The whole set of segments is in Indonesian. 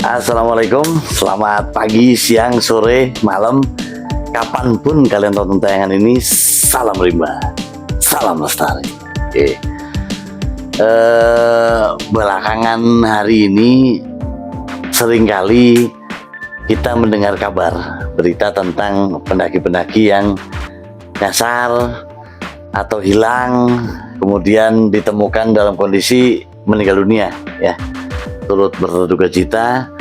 Assalamualaikum, selamat pagi, siang, sore, malam, kapanpun kalian tonton tayangan ini. Salam rimba, salam lestari. Oke. Belakangan hari ini seringkali kita mendengar kabar berita tentang pendaki-pendaki yang nyasar atau hilang, kemudian ditemukan dalam kondisi meninggal dunia, ya. Turut berduka cita.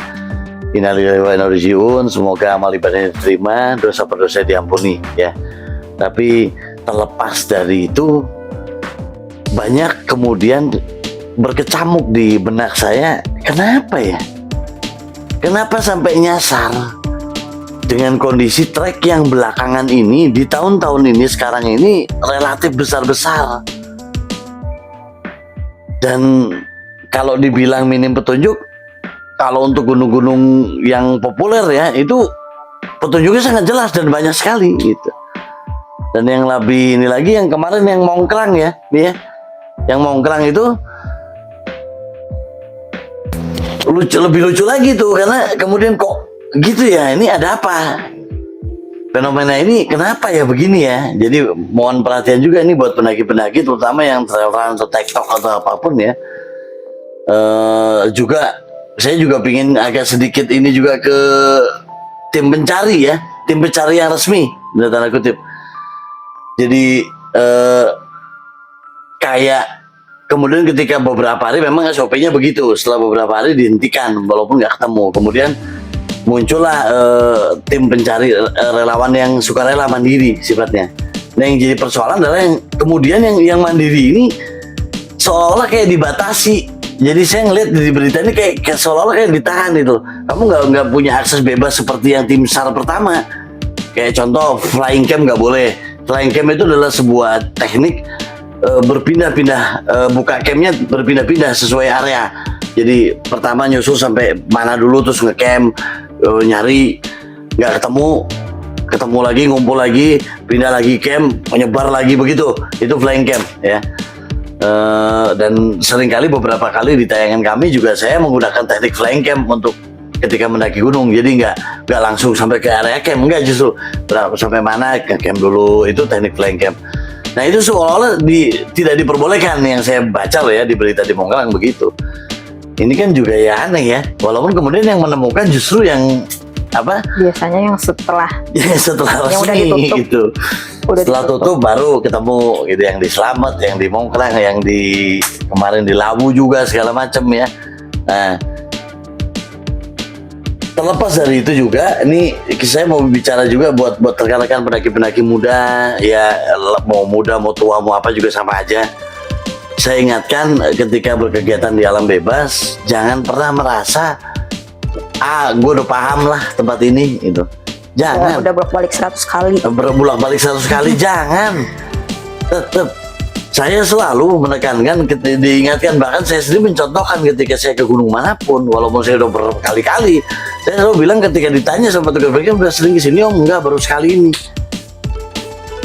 Innalillahi wa inna ilaihi raji'un. Semoga amal ibadahnya diterima, dosa berdosa diampuni, ya. Tapi terlepas dari itu, banyak kemudian berkecamuk di benak saya, kenapa ya? Kenapa sampai nyasar dengan kondisi trek yang belakangan ini, di tahun-tahun ini, sekarang ini relatif besar-besar. Dan kalau dibilang minim petunjuk, kalau untuk gunung-gunung yang populer ya, itu petunjuknya sangat jelas dan banyak sekali gitu. Dan yang lebih ini lagi, yang kemarin yang Mongkrang ya, nih ya, yang Mongkrang itu lebih lucu lagi tuh, karena kemudian kok gitu ya, ini ada apa? Fenomena ini kenapa ya begini ya? Jadi mohon perhatian juga ini buat pendaki-pendaki, terutama yang trail run atau TikTok atau apapun ya. Juga saya juga pingin agak sedikit ini juga ke tim pencari ya, tim pencari yang resmi, tanda kutip. Jadi kayak kemudian ketika beberapa hari memang SOP-nya begitu, setelah beberapa hari dihentikan walaupun nggak ketemu. Kemudian muncullah tim pencari relawan yang sukarela mandiri sifatnya. Nah, yang jadi persoalan adalah yang kemudian yang mandiri ini seolah-olah kayak dibatasi. Jadi saya ngeliat di berita ini kayak seolah-olah kayak ditahan itu. Kamu nggak punya akses bebas seperti yang tim SAR pertama. Kayak contoh flying camp nggak boleh. Flying camp itu adalah sebuah teknik berpindah-pindah, buka campnya berpindah-pindah sesuai area. Jadi pertama nyusul sampai mana dulu, terus ngecamp, nyari, nggak ketemu lagi, ngumpul lagi, pindah lagi camp, menyebar lagi, begitu. Itu flying camp ya. Dan seringkali beberapa kali di tayangan kami juga saya menggunakan teknik flying camp untuk ketika mendaki gunung. Jadi nggak langsung sampai ke area camp, enggak, justru sampai mana ke camp dulu, itu teknik flying camp. Nah, itu seolah-olah tidak diperbolehkan, yang saya baca loh ya di berita di Mongkrang begitu. Ini kan juga ya aneh ya, walaupun kemudian yang menemukan justru yang apa? Biasanya yang setelah yang udah resmi ditutup. gitu. Setelah tutup baru ketemu gitu, yang di Slamet, yang di Mongkrang, yang di kemarin di Lawu juga segala macam ya. Nah, terlepas dari itu juga, ini saya mau bicara juga buat rekan-rekan pendaki-pendaki muda ya, mau muda mau tua mau apa juga sama aja. Saya ingatkan ketika berkegiatan di alam bebas, jangan pernah merasa gue udah paham lah tempat ini gitu. Jangan. Udah bolak-balik 100 kali. Bolak-balik 100 kali, jangan. Tetap saya selalu menekankan, diingatkan, bahkan saya sendiri mencontohkan ketika saya ke gunung manapun, walaupun saya udah berkali-kali, saya selalu bilang ketika ditanya sama tugas bagian, udah sering kesini om? Enggak, baru sekali ini.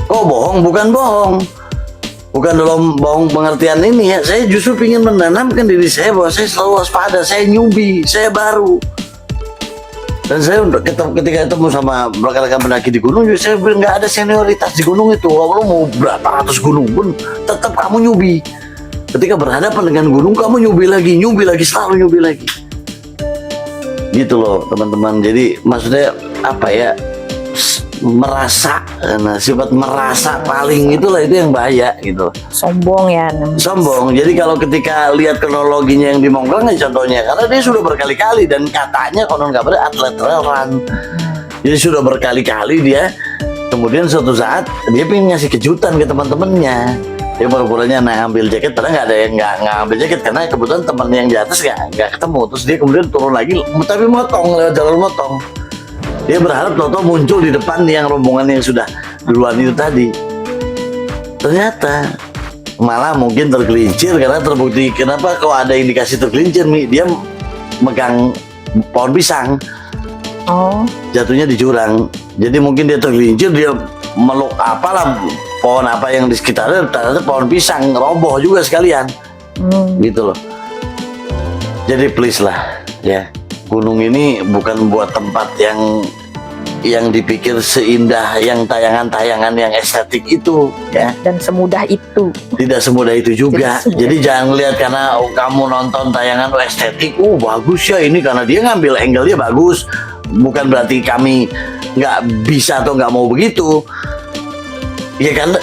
Oh bohong? Bukan bohong. Bukan dalam bohong pengertian ini ya. Saya justru ingin menanamkan diri saya bahwa saya selalu waspada, saya newbie, saya baru. Dan saya ketika ketemu sama rekan-rekan pendaki di gunung, saya bilang nggak ada senioritas di gunung itu. Walau mau berapa ratus gunung pun, tetap kamu newbie. Ketika berhadapan dengan gunung, kamu newbie lagi, selalu newbie lagi. Gitu loh teman-teman. Jadi maksudnya apa ya? Merasa, nah sifat merasa paling itulah itu yang bahaya gitu. Sombong ya. Sombong. Jadi kalau ketika lihat kronologinya yang di Mongkrang contohnya, karena dia sudah berkali-kali dan katanya konon kabarnya atlet trail run. Jadi sudah berkali-kali dia. Kemudian suatu saat dia pengen ngasih kejutan ke teman-temannya. Dia pura-puranya ngambil jaket, padahal nggak ada yang nggak ngambil jaket karena kebetulan teman yang di atas nggak ketemu. Terus dia kemudian turun lagi, tapi motong lewat jalur motong. Dia berharap Toto muncul di depan yang rombongan yang sudah duluan itu tadi. Ternyata malah mungkin tergelincir karena terbukti. Kenapa kalau ada indikasi tergelincir nih? Dia megang pohon pisang. Oh. Jatuhnya di jurang. Jadi mungkin dia tergelincir, dia meluk apalah pohon apa yang di sekitarnya, ternyata pohon pisang roboh juga sekalian. Gitu loh. Jadi please lah ya, gunung ini bukan buat tempat yang dipikir seindah yang tayangan-tayangan yang estetik itu ya. Dan semudah itu. Tidak semudah itu juga. Tidak semudah. Jadi jangan lihat karena kamu nonton tayangan estetik, bagus ya ini karena dia ngambil angle-nya bagus. Bukan berarti kami nggak bisa atau nggak mau begitu. Ya kan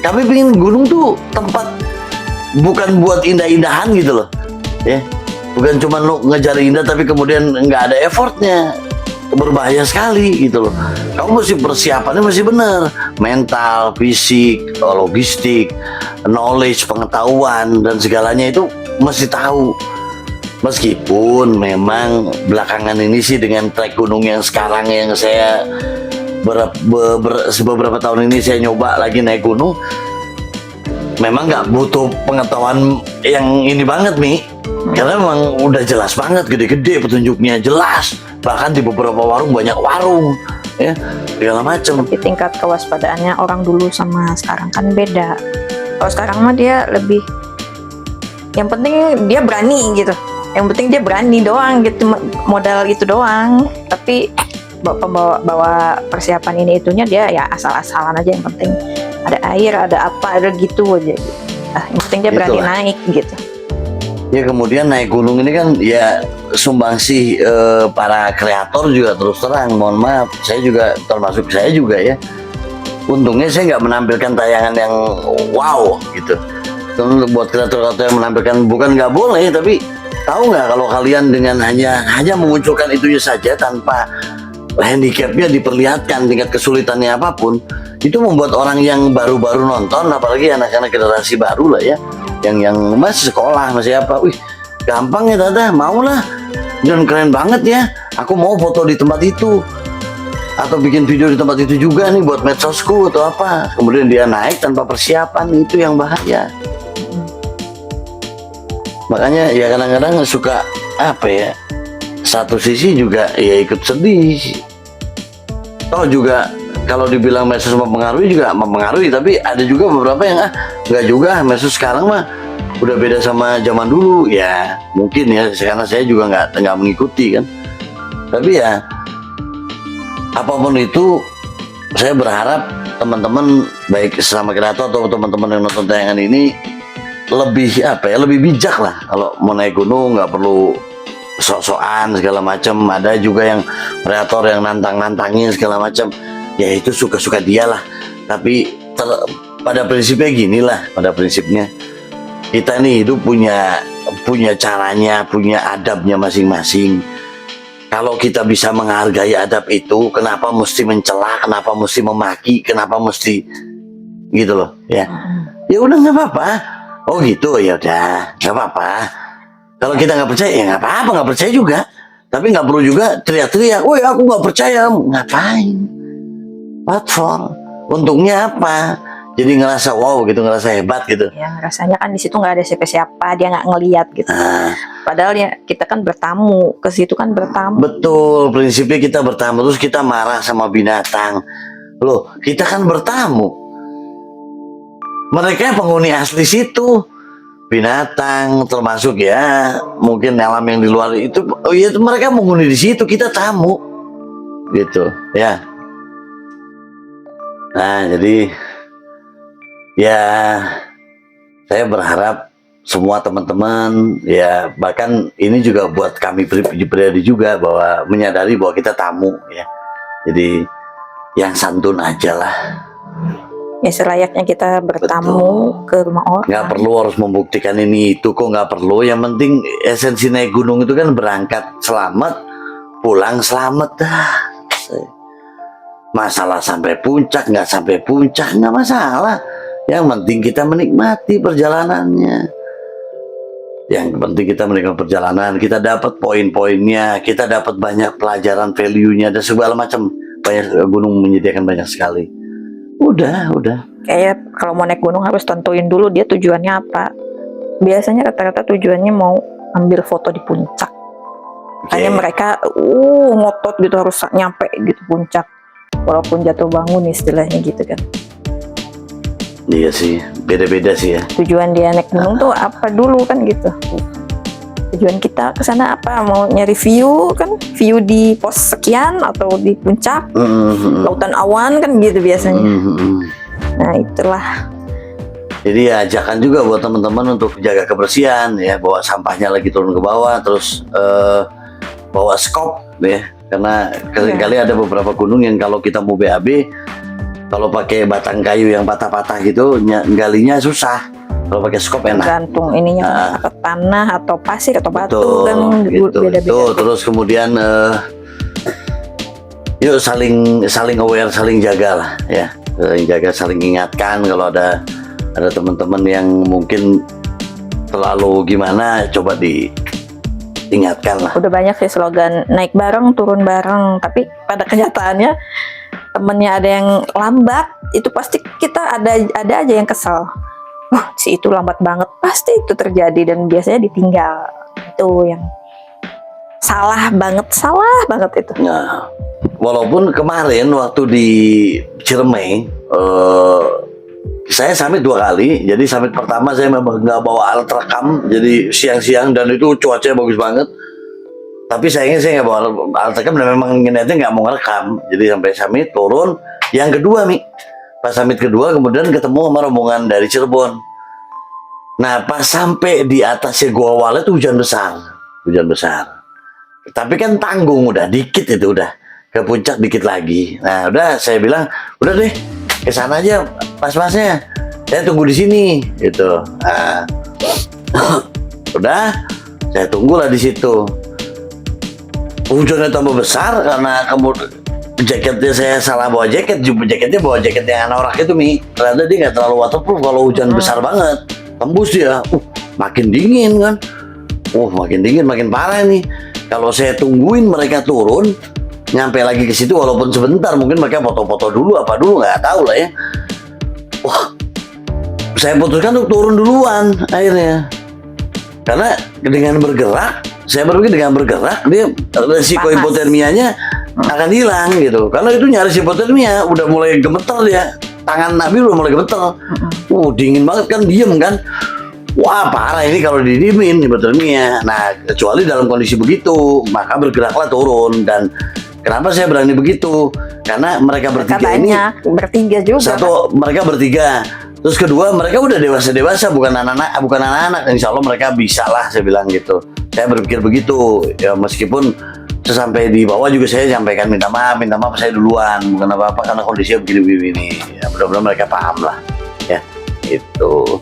kami pengen gunung tuh tempat bukan buat indah-indahan gitu loh. Ya. Bukan cuma lo ngejar indah tapi kemudian nggak ada effortnya. Berbahaya sekali gitu loh. Kamu mesti persiapannya masih benar, mental, fisik, logistik, knowledge, pengetahuan dan segalanya itu mesti tahu. Meskipun memang belakangan ini sih dengan trek gunung yang sekarang yang saya beberapa tahun ini saya nyoba lagi naik gunung, memang nggak butuh pengetahuan yang ini banget nih. Karena memang udah jelas banget, gede-gede petunjuknya jelas. Bahkan di beberapa warung banyak warung, ya segala macam. Tapi tingkat kewaspadaannya orang dulu sama sekarang kan beda. Kalau sekarang mah dia lebih, yang penting dia berani gitu. Yang penting dia berani doang gitu, modal itu doang. Tapi bawa persiapan ini itunya dia ya asal-asalan aja. Yang penting ada air, ada apa, ada gitu aja. Yang penting dia berani Itulah. naik gitu. Ya kemudian naik gunung ini kan ya sumbangsi para kreator juga terus terang, mohon maaf saya juga termasuk saya juga ya, untungnya saya nggak menampilkan tayangan yang wow gitu. Untuk buat kreator-kreator yang menampilkan bukan nggak boleh, tapi tahu nggak kalau kalian dengan hanya memunculkan itunya saja tanpa handicapnya diperlihatkan, tingkat kesulitannya apapun, itu membuat orang yang baru-baru nonton, apalagi anak-anak generasi baru lah ya, yang masih sekolah masih apa, wih gampang ya Tata, mau lah dan keren banget ya, aku mau foto di tempat itu atau bikin video di tempat itu juga nih buat medsosku atau apa, kemudian dia naik tanpa persiapan, itu yang bahaya. Makanya ya kadang-kadang suka apa ya, satu sisi juga ya ikut sedih. Toh juga kalau dibilang medsos mempengaruhi juga mempengaruhi, tapi ada juga beberapa yang nggak juga, medsos sekarang mah udah beda sama zaman dulu ya, mungkin ya karena saya juga nggak mengikuti kan. Tapi ya apapun itu, saya berharap teman-teman baik sesama kreator atau teman-teman yang nonton tayangan ini lebih apa ya, lebih bijak lah. Kalau mau naik gunung nggak perlu sok-sokan segala macam. Ada juga yang kreator yang nantang-nantangin segala macam, ya itu suka-suka dia lah. Tapi pada prinsipnya gini lah, pada prinsipnya kita nih hidup punya caranya, punya adabnya masing-masing. Kalau kita bisa menghargai adab itu, kenapa mesti mencela, kenapa mesti memaki, kenapa mesti gitu loh ya. Ya udah nggak apa-apa. Oh gitu, ya udah nggak apa-apa. Kalau kita nggak percaya ya nggak apa-apa, nggak percaya juga. Tapi nggak perlu juga teriak-teriak, woi aku nggak percaya, ngapain? What for? Untungnya apa? Jadi ngerasa wow gitu, ngerasa hebat gitu. Ya rasanya kan di situ nggak ada siapa-siapa, dia nggak ngelihat gitu. Padahal ya kita kan bertamu ke situ, kan bertamu. Betul, prinsipnya kita bertamu, terus kita marah sama binatang. Loh, kita kan bertamu. Mereka penghuni asli situ, binatang termasuk ya, mungkin alam yang di luar itu, oh iya itu mereka penghuni di situ, kita tamu, gitu ya. Nah jadi ya saya berharap semua teman-teman ya, bahkan ini juga buat kami pribadi juga, bahwa menyadari bahwa kita tamu ya. Jadi yang santun aja lah. Ya selayaknya kita bertamu. Betul. Ke rumah orang. Nggak perlu harus membuktikan ini itu kok, nggak perlu. Yang penting esensi naik gunung itu kan berangkat selamat, pulang selamat dah. Masalah sampai puncak nggak sampai puncak nggak masalah. Yang penting kita menikmati perjalanannya. Yang penting kita menikmati perjalanan, kita dapat poin-poinnya, kita dapat banyak pelajaran, value-nya dan segala macam. Banyak gunung menyediakan banyak sekali. Udah. Kayak kalau mau naik gunung harus tentuin dulu dia tujuannya apa. Biasanya rata-rata tujuannya mau ambil foto di puncak. Hanya mereka ngotot gitu harus nyampe gitu puncak. walaupun jatuh bangun istilahnya gitu kan. Iya sih, beda-beda sih ya. Tujuan dia naik gunung tuh apa dulu kan gitu. Tujuan kita ke sana apa? Mau nyari view kan, view di pos sekian atau di puncak, lautan awan kan gitu biasanya. Nah itulah. Jadi ya ajakan juga buat teman-teman untuk jaga kebersihan ya, bawa sampahnya lagi turun ke bawah, terus bawa skop ya, karena seringkali ada beberapa gunung yang kalau kita mau BAB, kalau pakai batang kayu yang patah-patah gitu, galinya susah. Kalau pakai skop enak. Gantung ininya ke tanah atau pasir atau batu kan gitu. beda-beda. Tuh, terus kemudian yuk saling aware, saling jaga lah ya, saling jaga, saling ingatkan kalau ada teman-teman yang mungkin terlalu gimana, coba diingatkan lah. Udah banyak sih slogan naik bareng turun bareng, tapi pada kenyataannya temennya ada yang lambat, itu pasti kita ada aja yang kesel. Si itu lambat banget, pasti itu terjadi dan biasanya ditinggal. Itu yang salah banget itu. Nah, walaupun kemarin waktu di Ciremai saya summit 2 kali. Jadi summit pertama saya memang nggak bawa alat rekam, jadi siang-siang dan itu cuacanya bagus banget. Tapi sayangnya saya nggak bawa alat rekam dan memang niatnya nggak mau ngerekam. Jadi sampai summit turun. Yang kedua pas summit kedua kemudian ketemu sama rombongan dari Cirebon. Nah pas sampai di atasnya Gua Walet itu hujan besar. Tapi kan tanggung udah dikit, itu udah ke puncak dikit lagi. Nah udah saya bilang udah deh ke sana aja pas-pasnya, saya tunggu di sini gitu. Nah, udah saya tunggulah di situ. Hujannya tambah besar karena kemudian jaketnya saya salah bawa jaket, jaketnya bawa jaket yang anorak itu ternyata dia nggak terlalu waterproof kalau hujan besar banget, tembus dia. Makin dingin kan, makin dingin makin parah nih. Kalau saya tungguin mereka turun, nyampe lagi ke situ walaupun sebentar, mungkin mereka foto-foto dulu apa dulu nggak tahu lah ya. Saya putuskan untuk turun duluan akhirnya, karena dengan bergerak, saya berpikir dengan bergerak dia resiko hipotermianya akan hilang gitu. Karena itu nyaris hipotermia, udah mulai gemeter dia, tangan Nabi udah mulai gemeter. Dingin banget kan, diem kan. Wah parah ini kalau didiemin hipotermia. Nah kecuali dalam kondisi begitu, maka bergeraklah turun. Dan kenapa saya berani begitu? Karena mereka bertiga ini bertiga juga. Satu, mereka bertiga. Terus kedua, mereka udah dewasa, bukan anak-anak. Insya Allah mereka bisa lah, saya bilang gitu. Saya berpikir begitu. Ya meskipun sesampai di bawah juga saya sampaikan minta maaf saya duluan, bukan apa-apa karena kondisinya begini-begini. Ya mudah-mudahan mereka paham lah. Ya itu.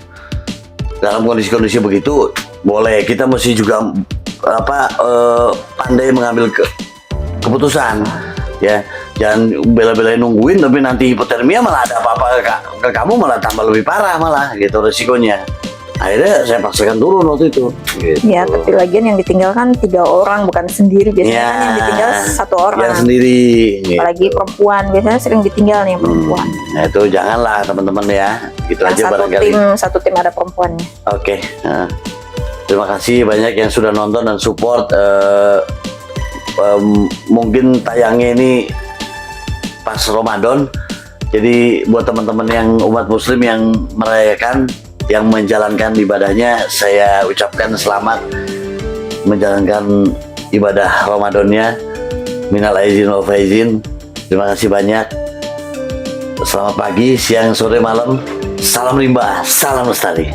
Dalam kondisi-kondisi begitu, boleh kita mesti juga pandai mengambil keputusan. Ya, jangan bela-belain nungguin tapi nanti hipotermia malah ada apa-apa ke kamu, malah tambah lebih parah malah gitu resikonya. Akhirnya saya paksakan turun waktu itu. Gitu. Ya, tapi lagian yang ditinggalkan 3 orang, bukan sendiri. Biasanya kan yang ditinggal 1 orang. Yang sendiri. Gitu. Apalagi perempuan, biasanya sering ditinggal nih perempuan. Nah itu janganlah teman-teman ya. Gitu Nah, aja barangkali. Satu tim ada perempuannya. Oke. Nah, terima kasih banyak yang sudah nonton dan support. Mungkin tayangnya ini pas Ramadan, jadi buat teman-teman yang umat muslim yang merayakan, yang menjalankan ibadahnya, saya ucapkan selamat menjalankan ibadah Ramadannya. Minal aizin wal faizin. Terima kasih banyak. Selamat pagi, siang, sore, malam. Salam limbah, salam lestari.